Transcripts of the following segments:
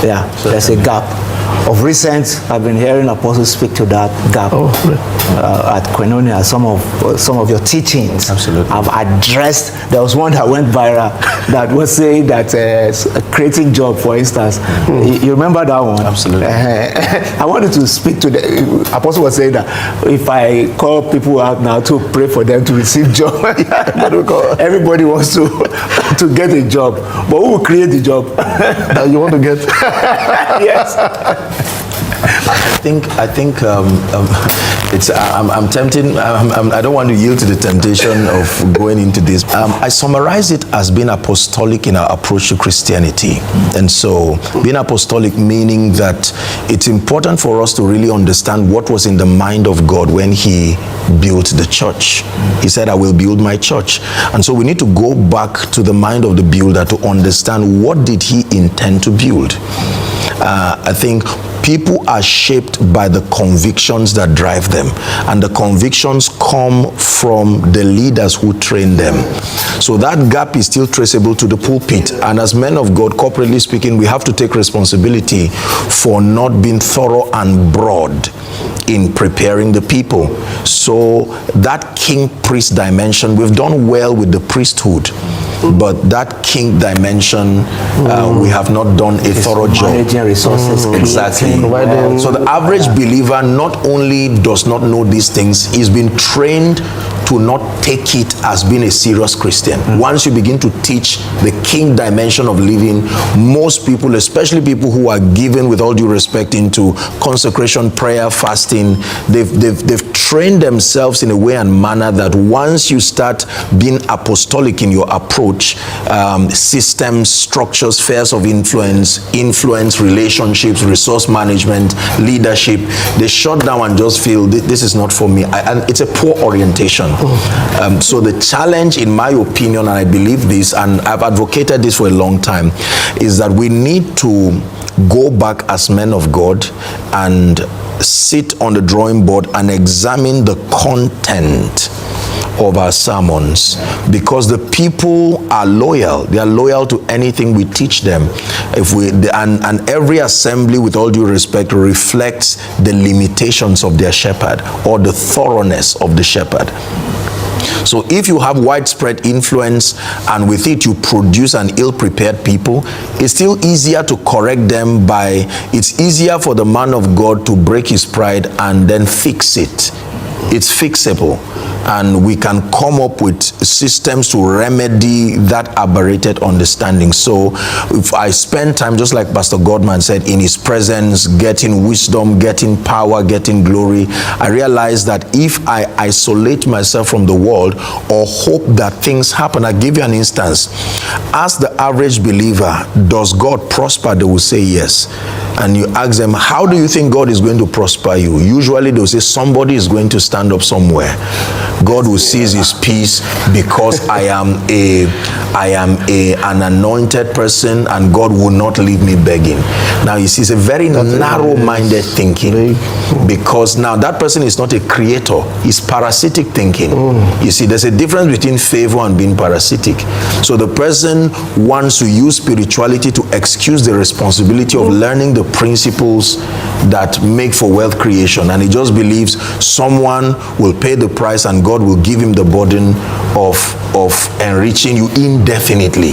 Yeah, there's a gap. Of recent, I've been hearing apostles speak to that gap at Koinonia. Some of your teachings have addressed. There was one that went viral that was saying that creating job, for instance. You remember that one? Absolutely. I wanted to speak to the apostle was saying that if I call people out now to pray for them to receive job, everybody wants to get a job, but who will create the job that you want to get? Yes. I think it's. I'm tempting. I don't want to yield to the temptation of going into this. I summarize it as being apostolic in our approach to Christianity, and so being apostolic meaning that it's important for us to really understand what was in the mind of God when He built the church. He said, "I will build my church," and so we need to go back to the mind of the builder to understand what did He intend to build. I think people are shaped by the convictions that drive them, and the convictions come from the leaders who train them. So that gap is still traceable to the pulpit, and as men of God, corporately speaking, we have to take responsibility for not being thorough and broad in preparing the people. So that king-priest dimension, we've done well with the priesthood, but that king dimension, we have not done a thorough job. Managing resources. Exactly. So the average believer not only does not know these things, he's been trained to not take it as being a serious Christian. Once you begin to teach the king dimension of living, most people, especially people who are given, with all due respect, into consecration, prayer, fasting, they've trained themselves in a way and manner that once you start being apostolic in your approach, systems, structures, spheres of influence, relationships, resource management, leadership, they shut down and just feel this is not for me. And it's a poor orientation. So the challenge, in my opinion, and I believe this, and I've advocated this for a long time, is that we need to go back as men of God and sit on the drawing board and examine the content of our sermons, because the people are loyal. They are loyal to anything we teach them. And every assembly, with all due respect, reflects the limitations of their shepherd or the thoroughness of the shepherd. So if you have widespread influence and with it you produce an ill-prepared people, it's still easier to correct them it's easier for the man of God to break his pride and then fix it. It's fixable, and we can come up with systems to remedy that aberrated understanding. So if I spend time, just like Pastor Godman said, in his presence, getting wisdom, getting power, getting glory, I realize that if I isolate myself from the world or hope that things happen, I'll give you an instance. Ask the average believer, does God prosper? They will say yes. And you ask them, how do you think God is going to prosper you? Usually they'll say, somebody is going to stand up somewhere. God will seize his peace because I am an anointed person, and God will not leave me begging. Now you see, it's a very narrow-minded thinking, because now that person is not a creator, it's parasitic thinking. You see, there's a difference between favor and being parasitic. So the person wants to use spirituality to excuse the responsibility of learning the principles that make for wealth creation, and he just believes someone will pay the price and God will give him the burden of enriching you indefinitely.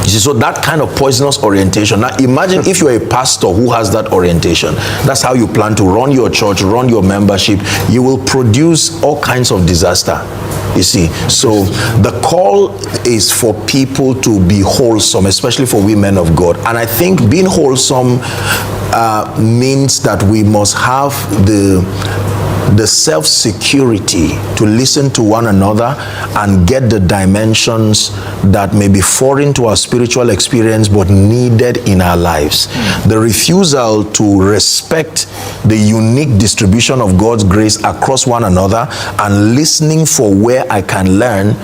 You see, so that kind of poisonous orientation. Now imagine if you're a pastor who has that orientation. That's how you plan to run your church, run your membership. You will produce all kinds of disaster. You see, so the call is for people to be wholesome, especially for women of God. And I think being wholesome means that we must have the self-security to listen to one another and get the dimensions that may be foreign to our spiritual experience but needed in our lives. The refusal to respect the unique distribution of God's grace across one another and listening for where I can learn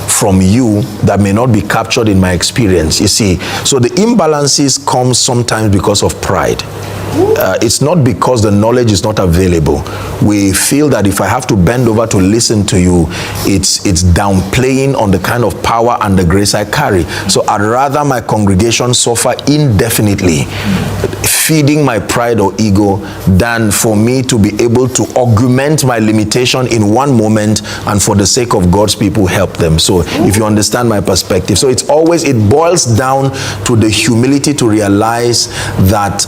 from you that may not be captured in my experience. You see, so the imbalances come sometimes because of pride. it's not because the knowledge is not available. We feel that if I have to bend over to listen to you, it's downplaying on the kind of power and the grace I carry. So I'd rather my congregation suffer indefinitely, feeding my pride or ego, than for me to be able to augment my limitation in one moment and for the sake of God's people help them. So if you understand my perspective, so it boils down to the humility to realize that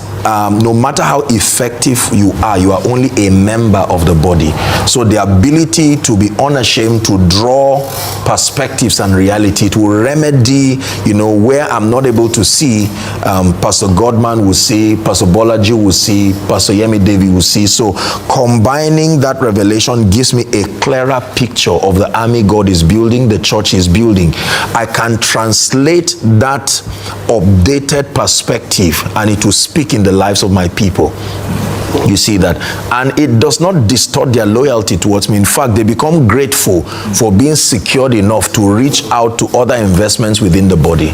no matter how effective you are only a member of the body. So the ability to be unashamed to draw perspectives and reality, to remedy, where I'm not able to see, Pastor Godman will see, Pastor Bolaji will see, Pastor Yemi Devi will see. So combining that revelation gives me a clearer picture of the army God is building, the church is building. I can translate that updated perspective and it will speak in the lives of my people. You see that? And it does not distort their loyalty towards me. In fact, they become grateful for being secured enough to reach out to other investments within the body.